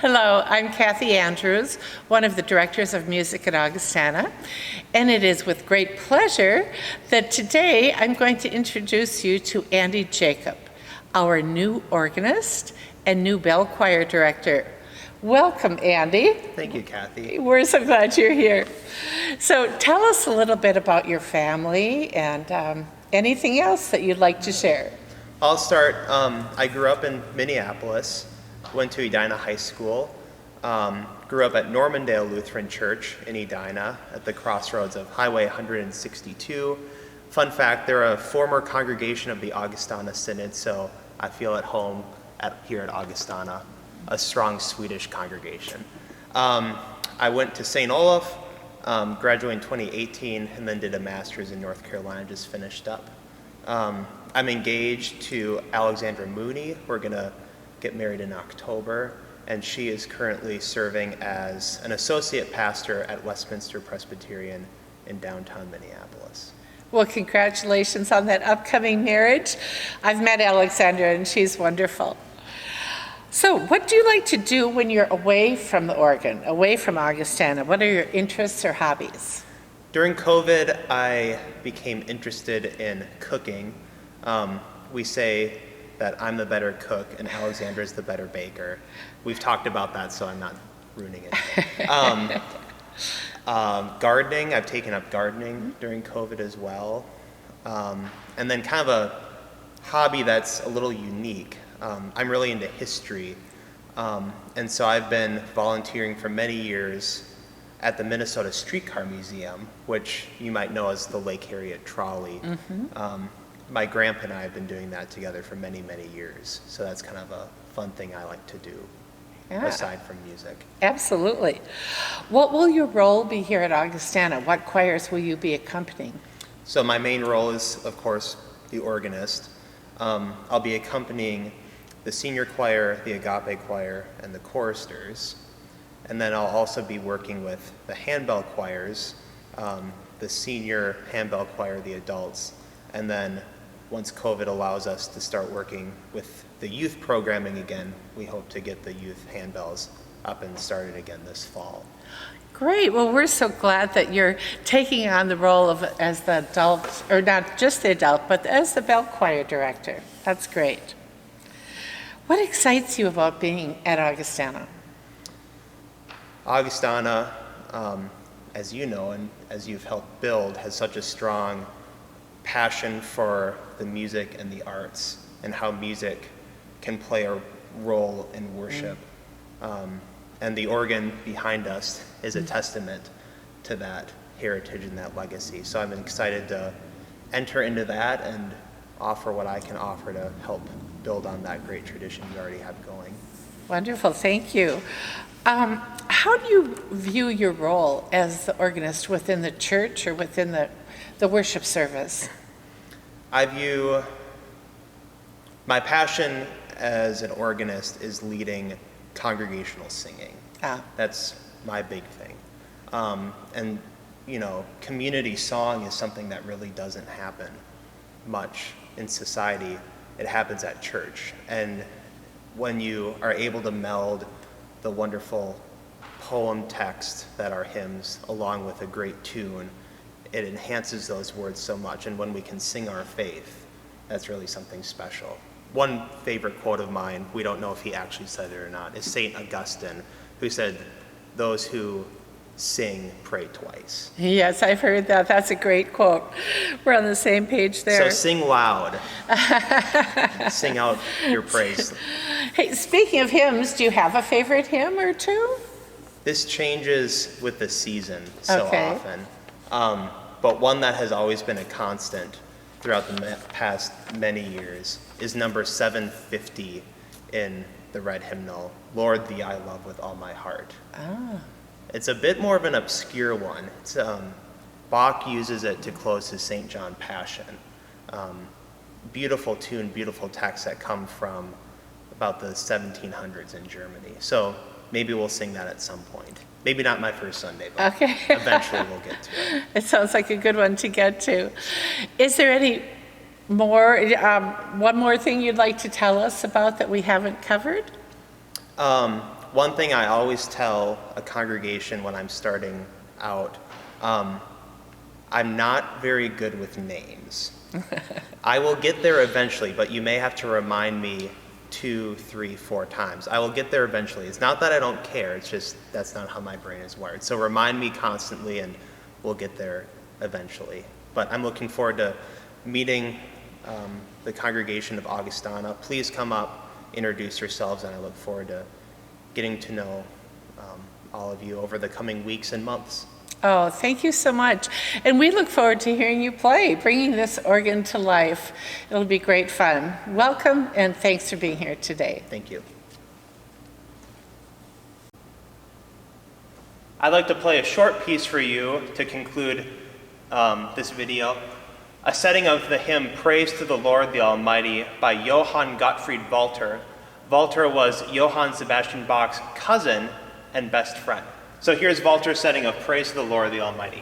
Hello, I'm Kathy Andrews, one of the directors of music at Augustana, and it is with great pleasure that today I'm going to introduce you to Andy Jacob, our new organist and new bell choir director. Welcome, Andy. Thank you, Kathy. We're so glad you're here. So tell us a little bit about your family and anything else that you'd like to share. I'll start. I grew up in Minneapolis, went to Edina High School, grew up at Normandale Lutheran Church in Edina at the crossroads of Highway 162. Fun fact, they're a former congregation of the Augustana Synod, so I feel at home here at Augustana, a strong Swedish congregation. I went to St. Olaf, graduated in 2018, and then did a master's in North Carolina, just finished up. I'm engaged to Alexandra Mooney. We're gonna get married in October, and she is currently serving as an associate pastor at Westminster Presbyterian in downtown Minneapolis. Well, congratulations on that upcoming marriage. I've met Alexandra and she's wonderful. So what do you like to do when you're away from the organ, away from Augustana? What are your interests or hobbies? During COVID, I became interested in cooking. We say that I'm the better cook and Alexandra's the better baker. We've talked about that, so I'm not ruining it. Gardening, I've taken up gardening during COVID as well. And then kind of a hobby that's a little unique. I'm really into history. And so I've been volunteering for many years at the Minnesota Streetcar Museum, which you might know as the Lake Harriet Trolley. My grandpa and I have been doing that together for many, many years. So that's kind of a fun thing I like to do, aside from music. Absolutely. What will your role be here at Augustana? What choirs will you be accompanying? So my main role is, of course, the organist. I'll be accompanying the senior choir, the agape choir, and the choristers. And then I'll also be working with the handbell choirs, the senior handbell choir, the adults, and then once COVID allows us to start working with the youth programming again, we hope to get the youth handbells up and started again this fall. Great. Well, we're so glad that you're taking on the role of as the adult, or not just the adult, but as the bell choir director. That's great. What excites you about being at Augustana? Augustana, as you know and as you've helped build, has such a strong passion for the music and the arts and how music can play a role in worship. And the organ behind us is a testament to that heritage and that legacy. So I'm excited to enter into that and offer what I can offer to help build on that great tradition we already have going. Wonderful, thank you. How do you view your role as the organist within the church or within the worship service? I view my passion as an organist is leading congregational singing. That's my big thing. And you know, community song is something that really doesn't happen much in society. It happens at church. And when you are able to meld the wonderful poem text that are hymns along with a great tune, it enhances those words so much. And when we can sing our faith, that's really something special. One favorite quote of mine, we don't know if he actually said it or not, is St. Augustine, who said, "Those who sing pray twice." Yes, I've heard that. That's a great quote. We're on the same page there. So sing loud. Sing out your praise. Hey, speaking of hymns, do you have a favorite hymn or two? This changes with the season so often. But one that has always been a constant throughout the past many years is number 750 in the red hymnal, "Lord, thee I love with all my heart." It's a bit more of an obscure one. It's, Bach uses it to close his St. John Passion. Beautiful tune, beautiful text that come from about the 1700s in Germany. So maybe we'll sing that at some point. Maybe not my first Sunday, but eventually we'll get to it. It sounds like a good one to get to. Is there any more, one more thing you'd like to tell us about that we haven't covered? One thing I always tell a congregation when I'm starting out, I'm not very good with names. I will get there eventually, but you may have to remind me 2, 3, 4 times. I will get there eventually. It's not that I don't care, it's just that's not how my brain is wired. So remind me constantly and we'll get there eventually. But I'm looking forward to meeting the congregation of Augustana. Please come up, introduce yourselves, and I look forward to getting to know all of you over the coming weeks and months. Oh, thank you so much. And we look forward to hearing you play, bringing this organ to life. It'll be great fun. Welcome, and thanks for being here today. Thank you. I'd like to play a short piece for you to conclude this video. A setting of the hymn Praise to the Lord the Almighty by Johann Gottfried Walter. Walter was Johann Sebastian Bach's cousin and best friend. So here's Walter's setting of Praise to the Lord the Almighty.